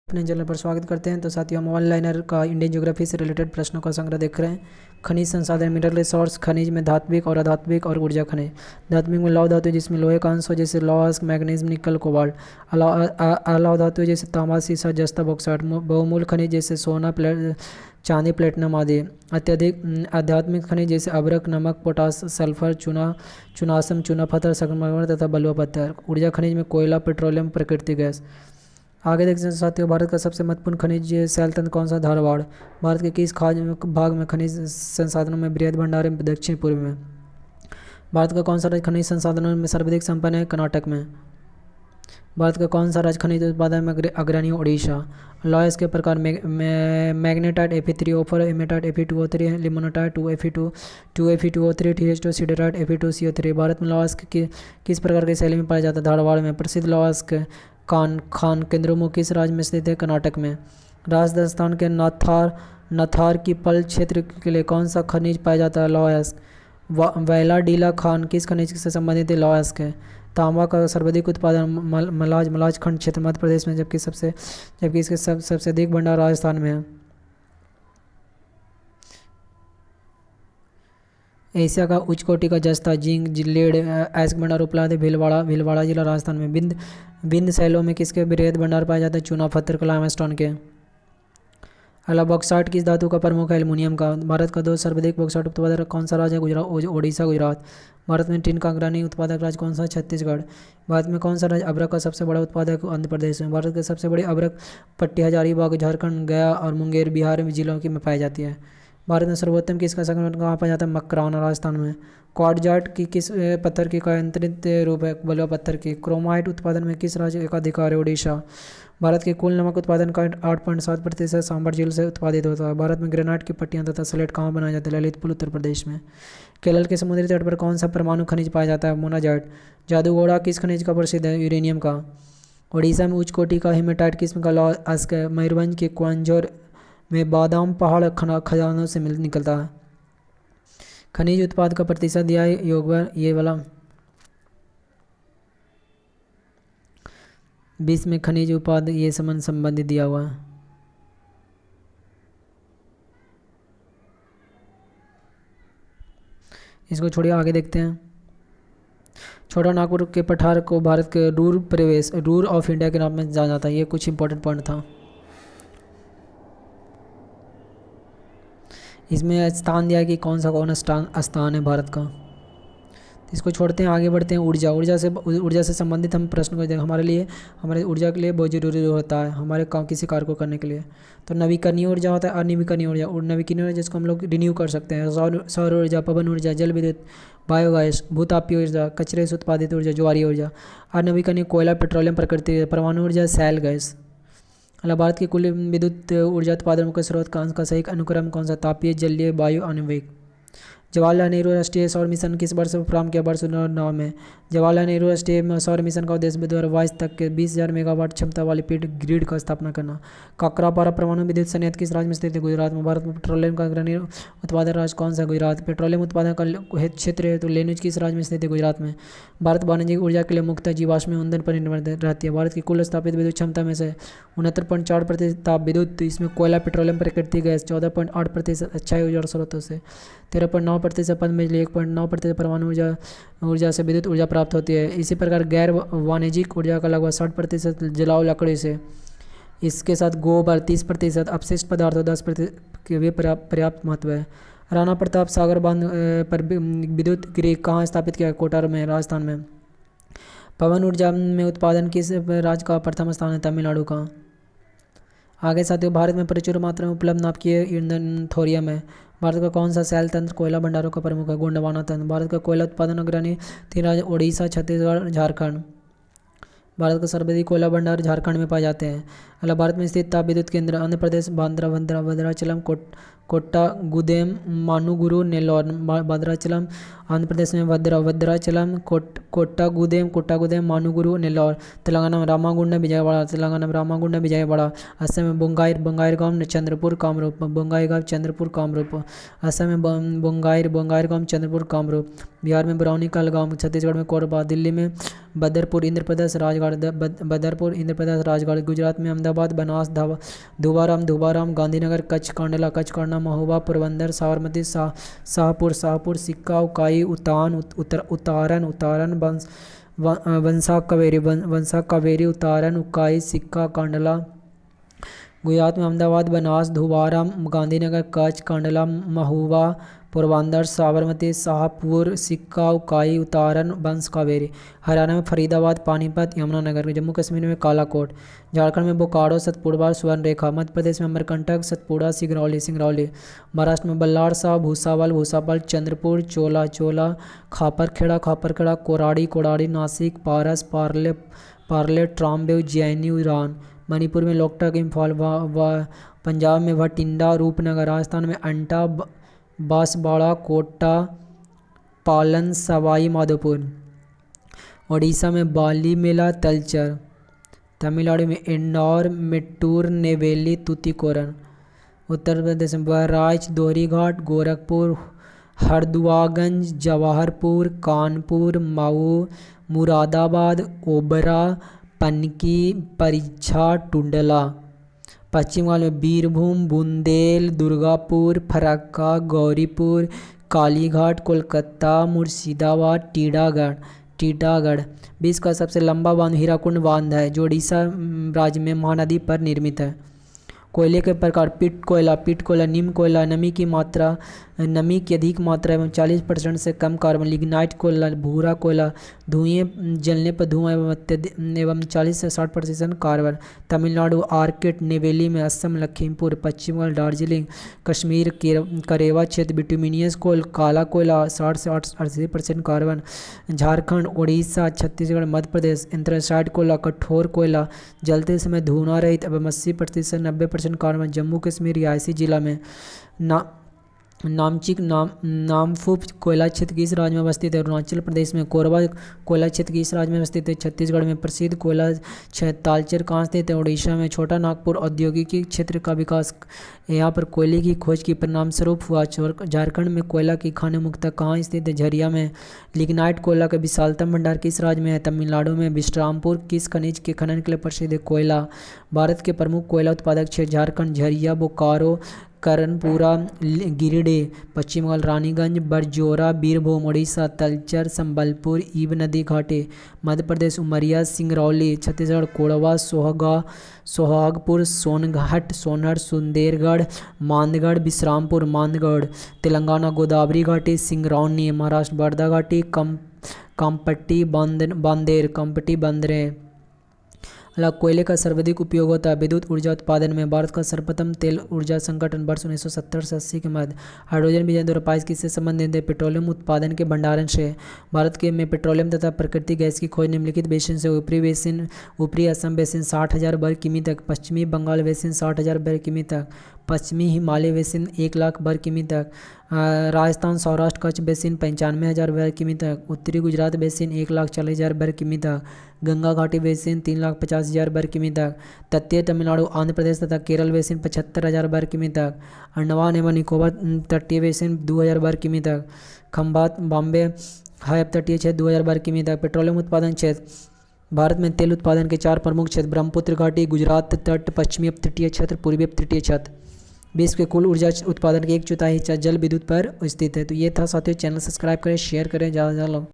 अपने चैनल पर स्वागत करते हैं। तो साथियों, हम ऑनलाइनर का इंडियन ज्योग्राफी से रिलेटेड प्रश्नों का संग्रह देख रहे हैं। खनिज संसाधन, मिनरल रिसोर्स। खनिज में धात्विक और अधात्विक और ऊर्जा खनिज। धात्विक में लौह धातु जिसमें लोहे का अंश हो, जैसे लौह, मैग्नीज, निकल, कोबाल्ट। अलौह धातु जैसे तांबा, सीसा, जस्ता, बॉक्साइट। बहुमूल्य खनिज जैसे सोना, चांदी, प्लेटिनम आदि। अत्यधिक आध्यात्मिक खनिज जैसे अभ्रक, नमक, पोटास, सल्फर, चूना, चुनासम, चूना पत्थर, संगमरमर तथा बलुआ पत्थर। ऊर्जा खनिज में कोयला, पेट्रोलियम, प्राकृतिक गैस। आगे देखते हैं साथियों, भारत का सबसे महत्वपूर्ण खनिज शैल तंत्र कौन सा? धारवाड़। भारत के किस खाज भाग में खनिज संसाधनों में बृहद भंडार है? दक्षिण पूर्व में। भारत का कौन सा राज्य खनिज संसाधनों में सर्वाधिक संपन्न है? कर्नाटक में। भारत का कौन सा राज्य खनिज उत्पादन में अग्रणी? उड़ीसा। लॉयस के प्रकार magnetite Fe3O4, haematite Fe2O3, limonite 2Fe2, 2Fe2O3, TH2, siderite Fe2CO3। Bharat में लॉयस किस प्रकार की शैली में पाया जाता है? धारवाड़ में। प्रसिद्ध लॉयस खान केंद्रों किस राज्य में स्थित है? कर्नाटक में। राजस्थान के नथार की पल क्षेत्र के लिए कौन सा खनिज पाया जाता है? लौह। वैला डीला खान किस खनिज से संबंधित है? लौह के। तांबा का सर्वाधिक उत्पादन मलाज खंड क्षेत्र मध्य प्रदेश में, जबकि इसके सबसे अधिक भंडार राजस्थान में है। एशिया का उच्च कोटि का जस्ता, जिंक, लेड, अयस्क भंडार उपलब्ध है भीलवाड़ा जिला राजस्थान में। विंध्य शैलों में किसके बृहद भंडार पाए जाते हैं? चूना पत्थर, लाइमस्टोन के। अला बॉक्साइट किस धातु का प्रमुख है? एल्युमिनियम का। भारत का दो सर्वाधिक बॉक्साइट उत्पादक कौन सा राज्य है? गुजरात, ओडिशा, गुजरात। भारत में टिन का अग्रणी उत्पादक राज्य कौन सा है? छत्तीसगढ़। भारत में कौन सा राज्य अभ्रक का सबसे बड़ा उत्पादक? आंध्र प्रदेश में। भारत के सबसे बड़ी अभ्रक पट्टी हजारीबाग, झारखंड, गया और मुंगेर बिहार जिलों की में पाई जाती है। भारत में सर्वोत्तम किसका संगठन कहाँ पाया जाता है? मकराना, राजस्थान में। क्वार्टजाइट की किस पत्थर की कायांतरित रूप है? बलुआ पत्थर की। क्रोमाइट उत्पादन में किस राज्य का अधिकार है? उड़ीसा। भारत के कुल नमक उत्पादन का 8.7% सांभर झील से उत्पादित होता है। भारत में ग्रेनाइट की पट्टियां तथा स्लेट कहाँ बनाए जाते हैं? ललितपुर, उत्तर प्रदेश में। केरल के समुद्री तट पर कौन सा परमाणु खनिज पाया जाता है? मोनाजाइट। जादूगोड़ा किस खनिज का प्रसिद्ध है? यूरेनियम का। उड़ीसा में उच्च कोटि का हेमेटाइट किस्म का लौह अयस्क है। मयूरभंज के क्वांजोर में बादाम पहाड़ खदानों से निकलता है। खनिज उत्पाद का प्रतिशत दिया है योग ये वाला 20 में खनिज उत्पाद ये संबंधित दिया हुआ है। इसको छोड़िए, आगे देखते हैं। छोटा नागपुर के पठार को भारत के रूर ऑफ इंडिया के नाम में जाना जाता है। ये कुछ इंपॉर्टेंट पॉइंट था। इसमें स्थान दिया है कि कौन स्थान है भारत का। इसको छोड़ते हैं, आगे बढ़ते हैं। ऊर्जा से संबंधित हम प्रश्न को देखें। हमारे ऊर्जा के लिए बहुत जरूरी होता है हमारे किसी कार्य को करने के लिए। तो नवीकरणीय ऊर्जा होता है, अनवीकरणीय ऊर्जा। और नवीकरणीय ऊर्जा जिसको हम लोग रिन्यू कर सकते हैं। सौर ऊर्जा, पवन ऊर्जा, जल विद्युत, बायोगैस, भूतापीय ऊर्जा, कचरे से उत्पादित ऊर्जा, ज्वारीय ऊर्जा। अनवीकरणीय कोयला, पेट्रोलियम, प्राकृतिक, परमाणु ऊर्जा, शैल गैस। भारत के कुल विद्युत ऊर्जा उत्पादन के स्रोत का सही अनुक्रम कौन सा? तापीय, जलीय, वायु, आणविक। जवाहरलाल नेहरू राष्ट्रीय सौर मिशन किस वर्ष प्रारंभ किया? वर्ष 2009 में। जवाहरलाल नेहरू राष्ट्रीय सौर मिशन का उद्देश्य 2022 तक के 20,000 मेगावाट क्षमता वाली ग्रिड का स्थापना करना। काकरापारा परमाणु विद्युत संयंत्र किस राज्य में स्थित है? गुजरात में। भारत में पेट्रोलियम का अग्रणी उत्पादक राज्य कौन सा? गुजरात। पेट्रोलियम उत्पादन का क्षेत्र है तो लेनुज किस राज्य में स्थित है? गुजरात में। भारत वाणिज्यिक ऊर्जा के लिए मुख्यतः जीवाश्म ईंधन पर निर्भर रहती है। भारत की कुल स्थापित विद्युत क्षमता में से 69.4% ताप विद्युत, इसमें कोयला, पेट्रोलियम, प्राकृतिक गैस 14.8%, अक्षय ऊर्जा स्रोतों से 13.9%, पन बिजली 1.9%, परमाणु ऊर्जा से विद्युत ऊर्जा प्राप्त होती है। इसी प्रकार गैर वाणिज्यिक ऊर्जा का लगभग 60% जलाऊ लकड़ी से। इसके साथ गोबर 30%, अपशिष्ट पदार्थों 10% के भी पर्याप्त महत्व है। राणा प्रताप सागर बांध पर विद्युत गृह कहाँ स्थापित किया? कोटार में, राजस्थान में। पवन ऊर्जा में उत्पादन किस राज्य का प्रथम स्थान है? तमिलनाडु का। आगे साथियों, भारत में प्रचुर मात्रा में उपलब्ध नाभिकीय ईंधन थोरियम है। भारत का कौन सा शैल तंत्र कोयला भंडारों का प्रमुख है? गोंडवाना तंत्र। भारत का कोयला उत्पादन अग्रणी 3 राज्य उड़ीसा, छत्तीसगढ़, झारखंड। भारत का सर्वाधिक कोयला भंडार झारखंड में पाए जाते हैं। भारत में स्थित ताप विद्युत केंद्र आंध्र प्रदेश, बांद्रा, भद्राचलम, कोट्टागुदेम, मानुगुरु, नेल्लौर। भद्राचलम आंध्र प्रदेश में, भद्राचलम, कोट्टागुदेम, मानुगुरु, नेल्लौर। तेलंगाना में रामागुंडम, विजयवाड़ा। असम में बोंगाईगांव, चंद्रपुर, कामरूप। असम में बोंगाईगांव, चंद्रपुर, कामरूप। बिहार में बरौनी, कहलगांव। छत्तीसगढ़ में कोरबा। दिल्ली में बदरपुर, इंद्र प्रदेश, राजगढ़। गुजरात में अहमदाबाद, बनास, धुबाराम, गांधीनगर, कच्छ, कांडला, महोबा, पोरबंदर, साबरमती, शाहपुर, सिक्का, उकाई, उतारन, वंसा कावेरी, उतारन, उकाई, सिक्का, कांडला। गुजरात में अहमदाबाद, बनास, धुबाराम, गांधीनगर, कच्छ, कांडला, महोबा, पोरबंदर, साबरमती, शाहपुर, सिक्का, उकाई, उतारन, बंस, कावेरी। हरियाणा में फरीदाबाद, पानीपत, यमुनानगर। जम्मू कश्मीर में कालाकोट। झारखंड में बोकारो, सतपुड़ा, सुवर्णरेखा। मध्य प्रदेश में अमरकंटक, सतपुड़ा, सिंगरौली। महाराष्ट्र में बल्लारसा, भूसावल, चंद्रपुर, चोला, खापरखेड़ा, कोराड़ी, नासिक, पारस, पार्ले, ट्राम्बे, उज्जैनी, उरान। मणिपुर में लोकटक, इम्फाल। पंजाब में भटिंडा, रूपनगर। राजस्थान में अंटा, बांसवाड़ा, कोटा, पालन, सवाई माधोपुर। ओडिशा में बाली मेला, तलचर। तमिलनाडु में इंदौर, मेट्टूर, नेवेली, तूतीकोरन। उत्तर प्रदेश में बहराइच, दोहरीघाट, गोरखपुर, हरदुआगंज, जवाहरपुर, कानपुर, मऊ, मुरादाबाद, ओबरा, पनकी, परीक्षा, टुंडला। पश्चिम बंगाल में बीरभूम, बुंदेल, दुर्गापुर, फरक्का, गौरीपुर, कालीघाट, कोलकाता, मुर्शिदाबाद, टीटागढ़। विश्व का सबसे लंबा बांध हीराकुंड बांध है, जो उड़ीसा राज्य में महानदी पर निर्मित है। कोयले के प्रकार: पिट कोयला, निम्न कोयला, नमी की अधिक मात्रा एवं 40% से कम कार्बन। लिग्नाइट कोयला, भूरा कोयला, धुएं जलने पर धुआं एवं 40 से 60% कार्बन। तमिलनाडु आर्किट, नेवेली में, असम, लखीमपुर, पश्चिम बंगाल, दार्जिलिंग, कश्मीर, करेवा क्षेत्र, बिटुमिनियस कोल, काला कोयला, 60 से 80% कार्बन। झारखंड, उड़ीसा, छत्तीसगढ़, मध्य प्रदेश, एंथ्रासाइट कोयला, कठोर कोयला, जलते समय धुआं रहित एवं 80% से 90% कार्बन। जम्मू कश्मीर, रियासी जिला में। नामफू कोयला क्षेत्र किस राज्य में अवस्थित है? अरुणाचल प्रदेश में। कोरबा कोयला क्षेत्र किस राज्य में अवस्थित है? छत्तीसगढ़ में। प्रसिद्ध कोयला क्षेत्र तालचेर कहाँ स्थित है? उड़ीसा में। छोटा नागपुर औद्योगिक क्षेत्र का विकास यहाँ पर कोयले की खोज के परिणाम स्वरूप हुआ। झारखंड में कोयला की खानें मुख्यतः कहाँ स्थित है? झरिया में। लिग्नाइट कोयला का विशालतम भंडार किस राज्य में है? तमिलनाडु में। विश्रामपुर किस खनिज के खनन के लिए प्रसिद्ध है? कोयला। भारत के प्रमुख कोयला उत्पादक क्षेत्र: झारखंड, झरिया, बोकारो, करनपुरा, गिरिडीह। पश्चिम बंगाल, रानीगंज, बरजोरा, बीरभूम। उड़ीसा, तलचर, संबलपुर, ईब नदी घाटी। मध्य प्रदेश, उमरिया, सिंगरौली। छत्तीसगढ़, कोरबा, सोहागपुर, सोनघाट, सोनहर, सुंदरगढ़, मानगढ़, विश्रामपुर, मानगढ़। तेलंगाना, गोदावरी घाटी, सिंगरौली। महाराष्ट्र, वर्धा घाटी, कामपट्टी, बंदरे। कोयले का सर्वाधिक उपयोग होता है विद्युत ऊर्जा उत्पादन में। भारत का सर्वप्रथम तेल ऊर्जा संगठन वर्ष 1970 से 80 के मध्य। हाइड्रोजन विजन 2022 किससे संबंधित है? पेट्रोलियम उत्पादन के भंडारण से। भारत के में पेट्रोलियम तथा प्राकृतिक गैस की खोज निम्नलिखित बेसिन से। ऊपरी असम बेसिन 60,000 वर्ग किमी तक। पश्चिमी बंगाल बेसिन 60,000 वर्ग किमी तक। पश्चिमी हिमालय बेसिन 1 लाख वर्ग किमी तक। राजस्थान, सौराष्ट्र, कच्छ बेसिन 95,000 वर्ग किमी तक। उत्तरी गुजरात बेसिन 1,40,000 वर्ग किमी तक। गंगा घाटी बेसिन 3,50,000 वर्ग किमी तक। तटीय तमिलनाडु, आंध्र प्रदेश तथा केरल बेसिन 75,000 वर्ग किमी तक। अंडमान एवं निकोबार तटीय बेसिन 2,000 वर्ग किमी तक। खंबात, बॉम्बे हाई तटीय क्षेत्र 2,000 वर्ग किमी तक। पेट्रोलियम उत्पादन क्षेत्र: भारत में तेल उत्पादन के 4 प्रमुख क्षेत्र: ब्रह्मपुत्र घाटी, गुजरात तट, पश्चिमी अपतटीय क्षेत्र, पूर्वी अपतटीय क्षेत्र। विश्व के कुल ऊर्जा उत्पादन के 1/4 हिस्सा जल विद्युत पर स्थित है। तो ये था साथियों, चैनल सब्सक्राइब करें, शेयर करें ज़्यादा से ज़्यादा लोग।